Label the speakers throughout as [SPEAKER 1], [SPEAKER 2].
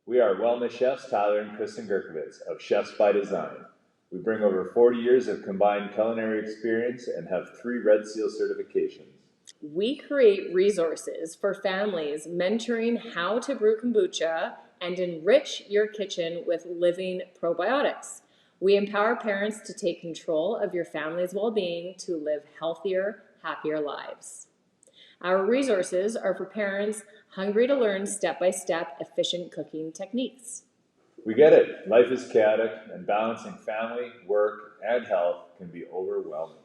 [SPEAKER 1] We are wellness chefs Tyler and Kristen Gerkovitz of Chefs by Design. We bring over 40 years of combined culinary experience and have 3 Red Seal certifications.
[SPEAKER 2] We create resources for families mentoring how to brew kombucha and enrich your kitchen with living probiotics. We empower parents to take control of your family's well-being to live healthier, happier lives. Our resources are for parents hungry to learn step-by-step efficient cooking techniques.
[SPEAKER 1] We get it. Life is chaotic, and balancing family, work, and health can be overwhelming.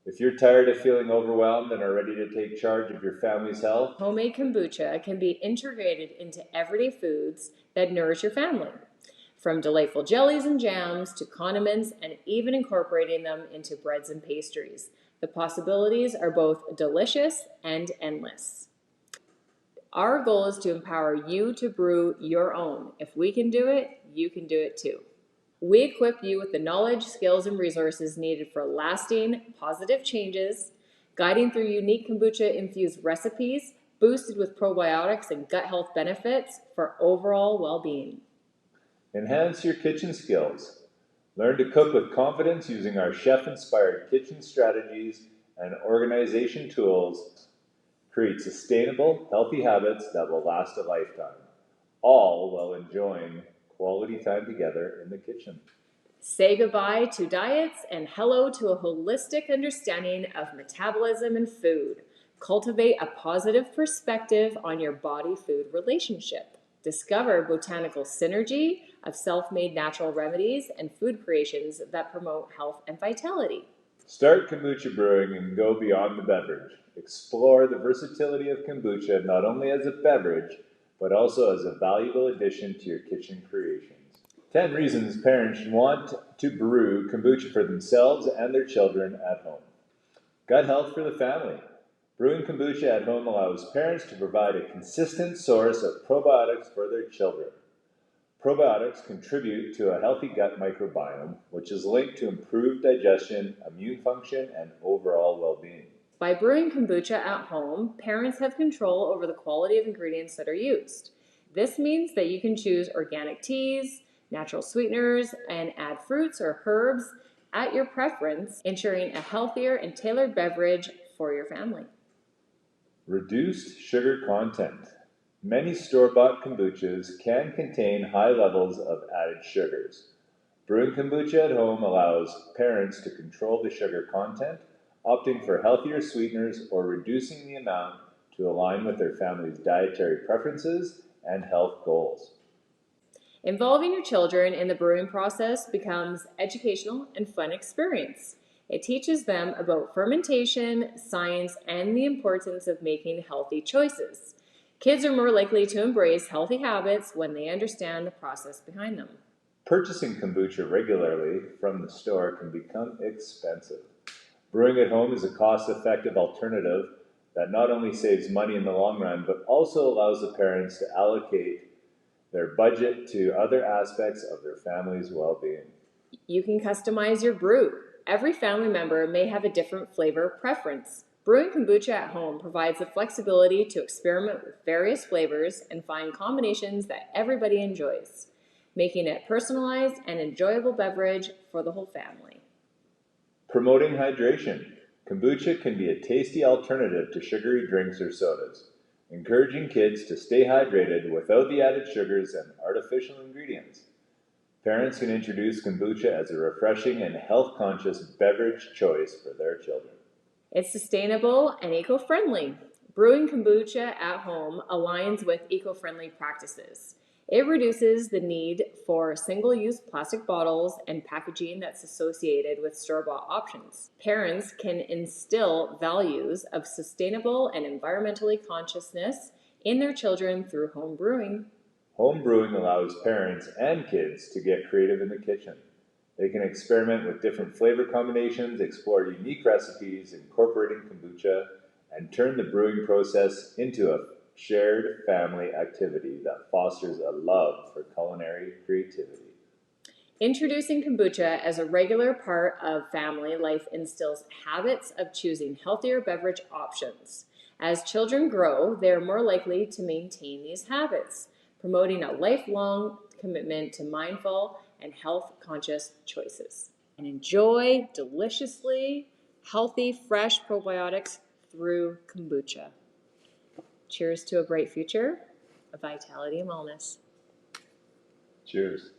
[SPEAKER 1] If you're tired of feeling overwhelmed and are ready to take charge of your family's health,
[SPEAKER 2] Homemade kombucha can be integrated into everyday foods that nourish your family. From delightful jellies and jams to condiments and even incorporating them into breads and pastries. The possibilities are both delicious and endless. Our goal is to empower you to brew your own. If we can do it, you can do it too. We equip you with the knowledge, skills, and resources needed for lasting, positive changes, guiding through unique kombucha-infused recipes, boosted with probiotics and gut health benefits for overall well-being.
[SPEAKER 1] enhance your kitchen skills. Learn to cook with confidence using our chef-inspired kitchen strategies and organization tools. Create sustainable, healthy habits that will last a lifetime, all while enjoying quality time together in the kitchen.
[SPEAKER 2] Say goodbye to diets and hello to a holistic understanding of metabolism and food. Cultivate a positive perspective on your body-food relationship. Discover botanical synergy of self-made natural remedies and food creations that promote health and vitality.
[SPEAKER 1] Start kombucha brewing and go beyond the beverage. Explore the versatility of kombucha not only as a beverage, but also as a valuable addition to your kitchen creations. 10 reasons parents want to brew kombucha for themselves and their children at home. Gut health for the family. Brewing kombucha at home allows parents to provide a consistent source of probiotics for their children. Probiotics contribute to a healthy gut microbiome, which is linked to improved digestion, immune function, and overall well-being.
[SPEAKER 2] By brewing kombucha at home, parents have control over the quality of ingredients that are used. This means that you can choose organic teas, natural sweeteners, and add fruits or herbs at your preference, ensuring a healthier and tailored beverage for your family.
[SPEAKER 1] Reduced sugar content. Many store-bought kombuchas can contain high levels of added sugars. Brewing kombucha at home allows parents to control the sugar content, opting for healthier sweeteners or reducing the amount to align with their family's dietary preferences and health goals.
[SPEAKER 2] Involving your children in the brewing process becomes educational and fun experience. It teaches them about fermentation, science, and the importance of making healthy choices. Kids are more likely to embrace healthy habits when they understand the process behind them.
[SPEAKER 1] Purchasing kombucha regularly from the store can become expensive. Brewing at home is a cost-effective alternative that not only saves money in the long run, but also allows the parents to allocate their budget to other aspects of their family's well-being.
[SPEAKER 2] You can customize your brew. Every family member may have a different flavor preference. Brewing kombucha at home provides the flexibility to experiment with various flavors and find combinations that everybody enjoys, making it a personalized and enjoyable beverage for the whole family.
[SPEAKER 1] Promoting hydration. Kombucha can be a tasty alternative to sugary drinks or sodas, encouraging kids to stay hydrated without the added sugars and artificial ingredients. Parents can introduce kombucha as a refreshing and health-conscious beverage choice for their children.
[SPEAKER 2] It's sustainable and eco-friendly. Brewing kombucha at home aligns with eco-friendly practices. It reduces the need for single-use plastic bottles and packaging that's associated with store-bought options. Parents can instill values of sustainable and environmentally consciousness in their children through home brewing.
[SPEAKER 1] Home brewing allows parents and kids to get creative in the kitchen. They can experiment with different flavor combinations, explore unique recipes, incorporating kombucha, and turn the brewing process into a shared family activity that fosters a love for culinary creativity.
[SPEAKER 2] Introducing kombucha as a regular part of family life instills habits of choosing healthier beverage options. As children grow, they are more likely to maintain these habits. promoting a lifelong commitment to mindful and health-conscious choices. And enjoy deliciously healthy, fresh probiotics through kombucha. Cheers to a bright future of vitality and wellness.
[SPEAKER 1] Cheers.